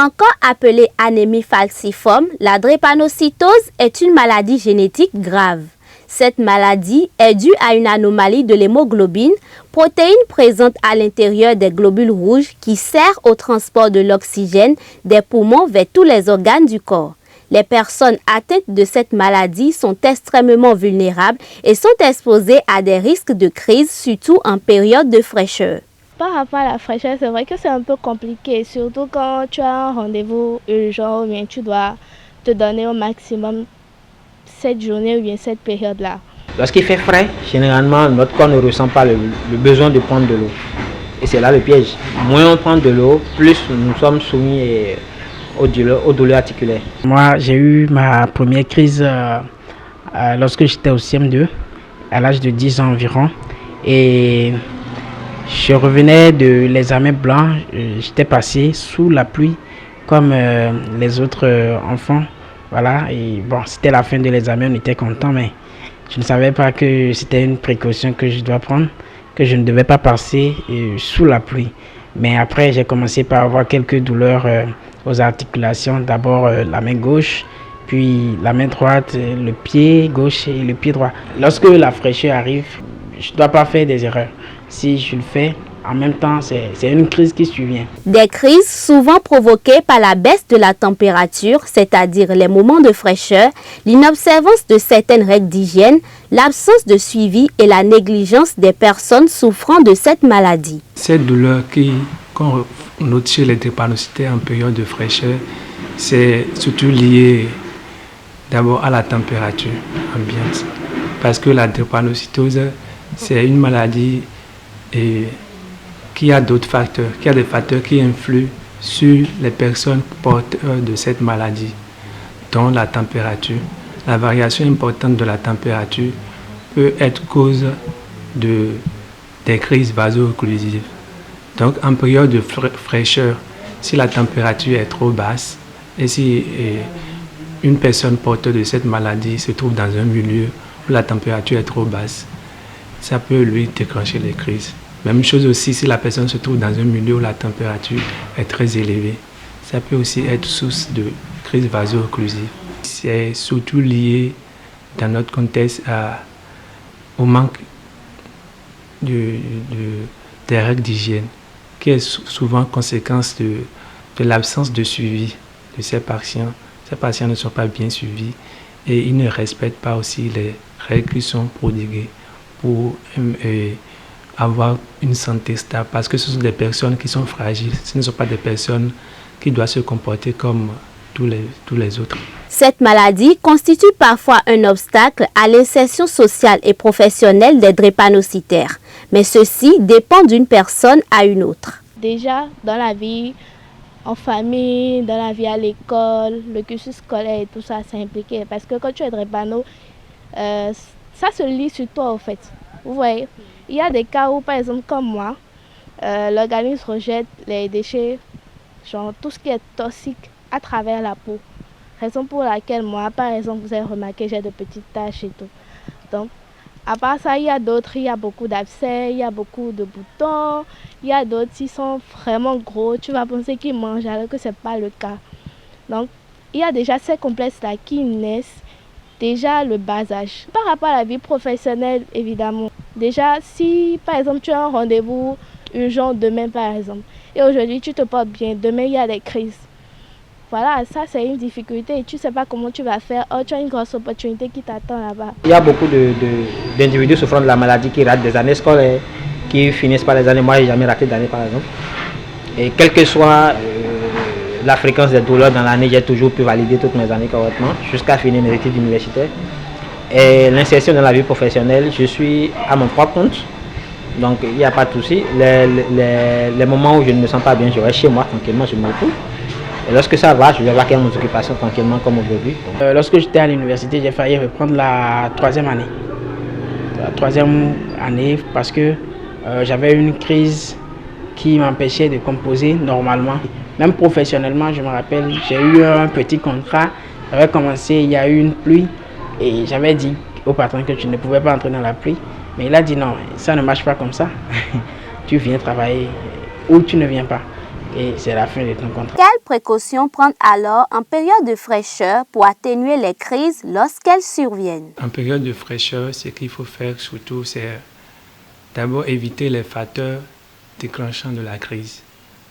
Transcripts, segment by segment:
Encore appelée anémie falciforme, la drépanocytose est une maladie génétique grave. Cette maladie est due à une anomalie de l'hémoglobine, protéine présente à l'intérieur des globules rouges qui sert au transport de l'oxygène des poumons vers tous les organes du corps. Les personnes atteintes de cette maladie sont extrêmement vulnérables et sont exposées à des risques de crise, surtout en période de fraîcheur. Par rapport à la fraîcheur, c'est vrai que c'est un peu compliqué, surtout quand tu as un rendez-vous urgent ou bien tu dois te donner au maximum cette journée ou bien cette période-là. Lorsqu'il fait frais, généralement, notre corps ne ressent pas le besoin de prendre de l'eau. Et c'est là le piège. Moins on prend de l'eau, plus nous sommes soumis aux douleurs articulaires. Moi, j'ai eu ma première crise lorsque j'étais au CM2, à l'âge de 10 ans environ. Et je revenais de l'examen blanc, j'étais passé sous la pluie comme les autres enfants. Voilà, et bon, c'était la fin de l'examen, on était content, mais je ne savais pas que c'était une précaution que je dois prendre, que je ne devais pas passer sous la pluie. Mais après, j'ai commencé par avoir quelques douleurs aux articulations, d'abord la main gauche, puis la main droite, le pied gauche et le pied droit. Lorsque la fraîcheur arrive, je ne dois pas faire des erreurs. Si je le fais, en même temps, c'est une crise qui survient. Des crises souvent provoquées par la baisse de la température, c'est-à-dire les moments de fraîcheur, l'inobservance de certaines règles d'hygiène, l'absence de suivi et la négligence des personnes souffrant de cette maladie. Cette douleur qu'on note chez les drépanocytaires en période de fraîcheur, c'est surtout lié d'abord à la température ambiante. Parce que la drépanocytose, c'est une maladie qui a d'autres facteurs, qui a des facteurs qui influent sur les personnes porteurs de cette maladie, dont la température. La variation importante de la température peut être cause des crises vaso-occlusives. Donc en période de fraîcheur, si la température est trop basse et si une personne porteuse de cette maladie se trouve dans un milieu où la température est trop basse, ça peut lui déclencher les crises. Même chose aussi si la personne se trouve dans un milieu où la température est très élevée. Ça peut aussi être source de crise vaso-occlusive. C'est surtout lié dans notre contexte au manque des règles d'hygiène, qui est souvent conséquence de l'absence de suivi de ces patients. Ces patients ne sont pas bien suivis et ils ne respectent pas aussi les règles qui sont prodiguées pour avoir une santé stable, parce que ce sont des personnes qui sont fragiles, ce ne sont pas des personnes qui doivent se comporter comme tous les autres. Cette maladie constitue parfois un obstacle à l'insertion sociale et professionnelle des drépanocytaires, mais ceci dépend d'une personne à une autre. Déjà, dans la vie en famille, dans la vie à l'école, le cursus scolaire et tout ça, c'est impliqué, parce que quand tu es drépano, ça se lit sur toi, au fait. Vous voyez, il y a des cas où, par exemple, comme moi, l'organisme rejette les déchets, genre tout ce qui est toxique, à travers la peau. Raison pour laquelle moi, par exemple, vous avez remarqué, j'ai de petites taches et tout. Donc, à part ça, il y a d'autres, il y a beaucoup d'abcès, il y a beaucoup de boutons, il y a d'autres qui sont vraiment gros, tu vas penser qu'ils mangent alors que ce n'est pas le cas. Donc, il y a déjà ces complexes-là qui naissent déjà le bas âge. Par rapport à la vie professionnelle, évidemment, déjà si par exemple tu as un rendez-vous urgent demain par exemple, et aujourd'hui tu te portes bien, demain il y a des crises. Voilà, ça c'est une difficulté et tu ne sais pas comment tu vas faire. Oh, tu as une grosse opportunité qui t'attend là-bas. Il y a beaucoup d'individus souffrant de la maladie qui ratent des années scolaires, qui finissent par les années. Moi, je n'ai jamais raté d'année par exemple. Et quelle que soit la fréquence des douleurs dans l'année, j'ai toujours pu valider toutes mes années correctement jusqu'à finir mes études universitaires. Et l'insertion dans la vie professionnelle, je suis à mon propre compte. Donc il n'y a pas de souci. Les moments où je ne me sens pas bien, je reste chez moi tranquillement, je me repose. Et lorsque ça va, je vais vaquer à mes occupations tranquillement comme aujourd'hui. Lorsque j'étais à l'université, j'ai failli reprendre la troisième année. La troisième année parce que j'avais une crise qui m'empêchait de composer normalement. Même professionnellement, je me rappelle, j'ai eu un petit contrat. J'avais commencé, il y a eu une pluie et j'avais dit au patron que je ne pouvais pas entrer dans la pluie. Mais il a dit non, ça ne marche pas comme ça. Tu viens travailler ou tu ne viens pas. et c'est la fin de ton contrat. Quelles précautions prendre alors en période de fraîcheur pour atténuer les crises lorsqu'elles surviennent? En période de fraîcheur, ce qu'il faut faire surtout, c'est d'abord éviter les facteurs déclenchants de la crise.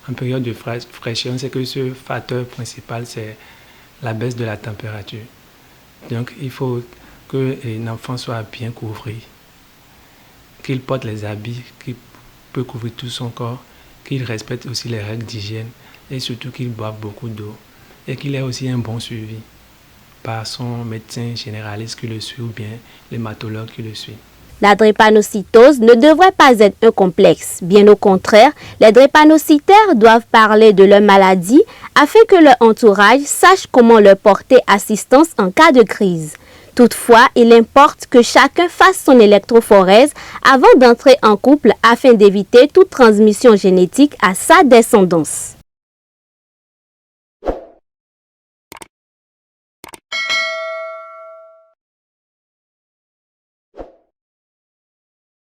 En période de fraîcheur, c'est que ce facteur principal, c'est la baisse de la température. Donc, il faut que l'enfant soit bien couvert, qu'il porte les habits, qu'il peut couvrir tout son corps, qu'il respecte aussi les règles d'hygiène et surtout qu'il boive beaucoup d'eau et qu'il ait aussi un bon suivi par son médecin généraliste qui le suit ou bien l'hématologue qui le suit. La drépanocytose ne devrait pas être un complexe. Bien au contraire, les drépanocytaires doivent parler de leur maladie afin que leur entourage sache comment leur porter assistance en cas de crise. Toutefois, il importe que chacun fasse son électrophorèse avant d'entrer en couple afin d'éviter toute transmission génétique à sa descendance.